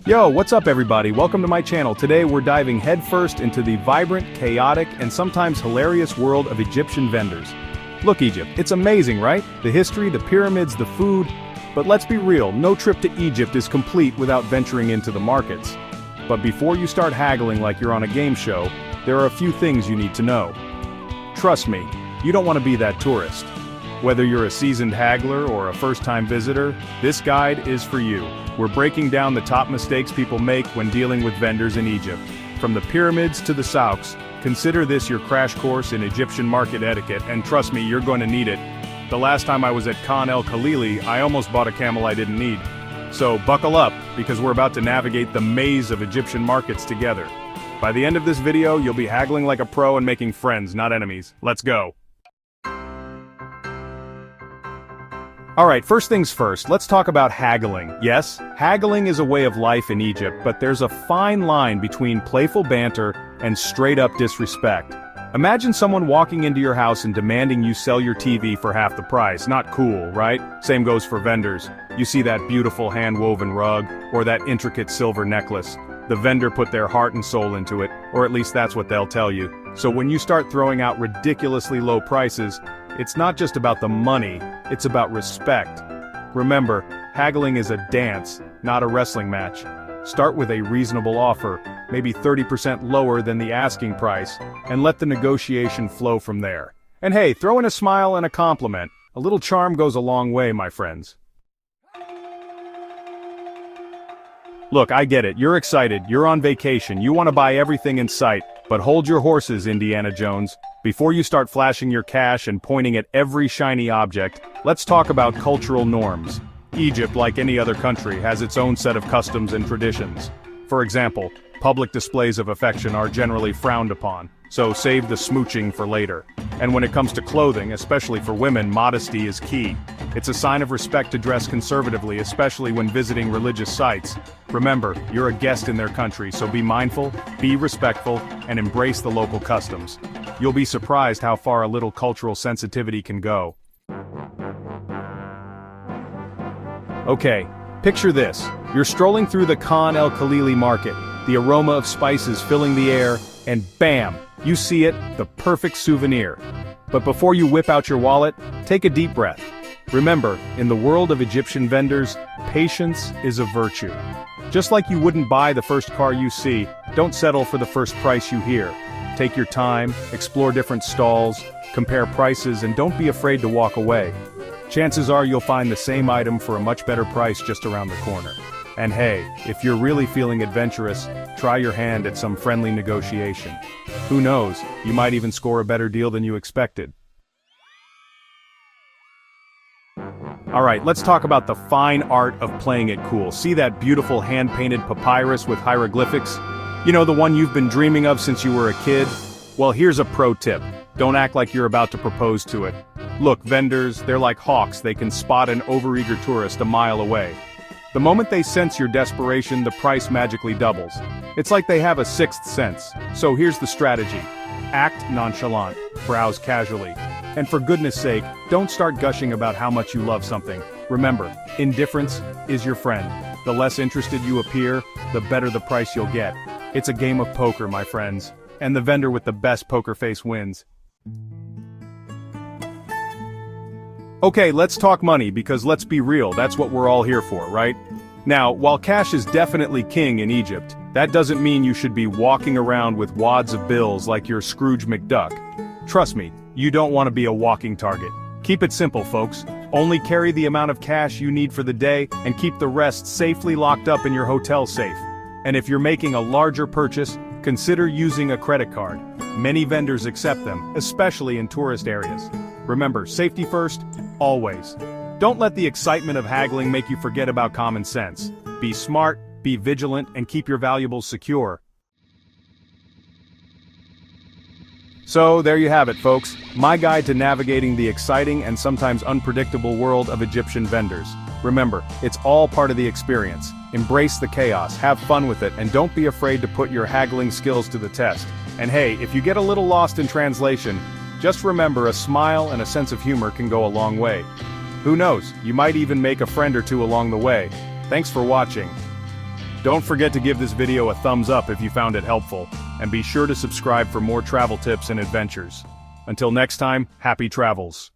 Yo, what's up everybody? Welcome to my channel. Today we're diving headfirst into the vibrant, chaotic, and sometimes hilarious world of Egyptian vendors. Look Egypt, it's amazing, right? The history, the pyramids, the food. But let's be real, no trip to Egypt is complete without venturing into the markets. But before you start haggling like you're on a game show, there are a few things you need to know. Trust me, you don't want to be that tourist. Whether you're a seasoned haggler or a first-time visitor, this guide is for you. We're breaking down the top mistakes people make when dealing with vendors in Egypt. From the pyramids to the Souks, consider this your crash course in Egyptian market etiquette, and trust me, you're going to need it. The last time I was at Khan El Khalili, I almost bought a camel I didn't need. So buckle up, because we're about to navigate the maze of Egyptian markets together. By the end of this video, you'll be haggling like a pro and making friends, not enemies. Let's go. Alright, first things first, let's talk about haggling. Yes, haggling is a way of life in Egypt, but there's a fine line between playful banter and straight-up disrespect. Imagine someone walking into your house and demanding you sell your TV for half the price. Not cool, right? Same goes for vendors. You see that beautiful hand-woven rug, or that intricate silver necklace. The vendor put their heart and soul into it, or at least that's what they'll tell you. So when you start throwing out ridiculously low prices, it's not just about the money, it's about respect. Remember, haggling is a dance, not a wrestling match. Start with a reasonable offer, maybe 30% lower than the asking price, and let the negotiation flow from there. And hey, throw in a smile and a compliment. A little charm goes a long way, my friends. Look, I get it, you're excited, you're on vacation, you want to buy everything in sight, but hold your horses, Indiana Jones. Before you start flashing your cash and pointing at every shiny object, let's talk about cultural norms. Egypt, like any other country, has its own set of customs and traditions. For example, public displays of affection are generally frowned upon, so save the smooching for later. And when it comes to clothing, especially for women, modesty is key. It's a sign of respect to dress conservatively, especially when visiting religious sites. Remember, you're a guest in their country, so be mindful, be respectful, and embrace the local customs. You'll be surprised how far a little cultural sensitivity can go. Okay, picture this. You're strolling through the Khan El Khalili market, the aroma of spices filling the air, and bam! You see it, the perfect souvenir. But before you whip out your wallet, take a deep breath. Remember, in the world of Egyptian vendors, patience is a virtue. Just like you wouldn't buy the first car you see, don't settle for the first price you hear. Take your time, explore different stalls, compare prices, and don't be afraid to walk away. Chances are you'll find the same item for a much better price just around the corner. And hey, if you're really feeling adventurous, try your hand at some friendly negotiation. Who knows, you might even score a better deal than you expected. Alright, let's talk about the fine art of playing it cool. See that beautiful hand-painted papyrus with hieroglyphics? You know, the one you've been dreaming of since you were a kid? Well, here's a pro tip. Don't act like you're about to propose to it. Look, vendors, they're like hawks, they can spot an overeager tourist a mile away. The moment they sense your desperation, the price magically doubles. It's like they have a sixth sense. So here's the strategy. Act nonchalant, browse casually. And for goodness sake, don't start gushing about how much you love something. Remember, indifference is your friend. The less interested you appear, the better the price you'll get. It's a game of poker, my friends. And the vendor with the best poker face wins. Okay, let's talk money, because let's be real, that's what we're all here for, right? Now, while cash is definitely king in Egypt, that doesn't mean you should be walking around with wads of bills like you're Scrooge McDuck. Trust me, you don't want to be a walking target. Keep it simple, folks. Only carry the amount of cash you need for the day, and keep the rest safely locked up in your hotel safe. And if you're making a larger purchase, consider using a credit card. Many vendors accept them, especially in tourist areas. Remember, safety first, always. Don't let the excitement of haggling make you forget about common sense. Be smart, be vigilant, and keep your valuables secure. So, there you have it, folks. My guide to navigating the exciting and sometimes unpredictable world of Egyptian vendors. Remember, it's all part of the experience. Embrace the chaos, have fun with it, and don't be afraid to put your haggling skills to the test. And hey, if you get a little lost in translation, just remember a smile and a sense of humor can go a long way. Who knows, you might even make a friend or two along the way. Thanks for watching. Don't forget to give this video a thumbs up if you found it helpful, and be sure to subscribe for more travel tips and adventures. Until next time, happy travels.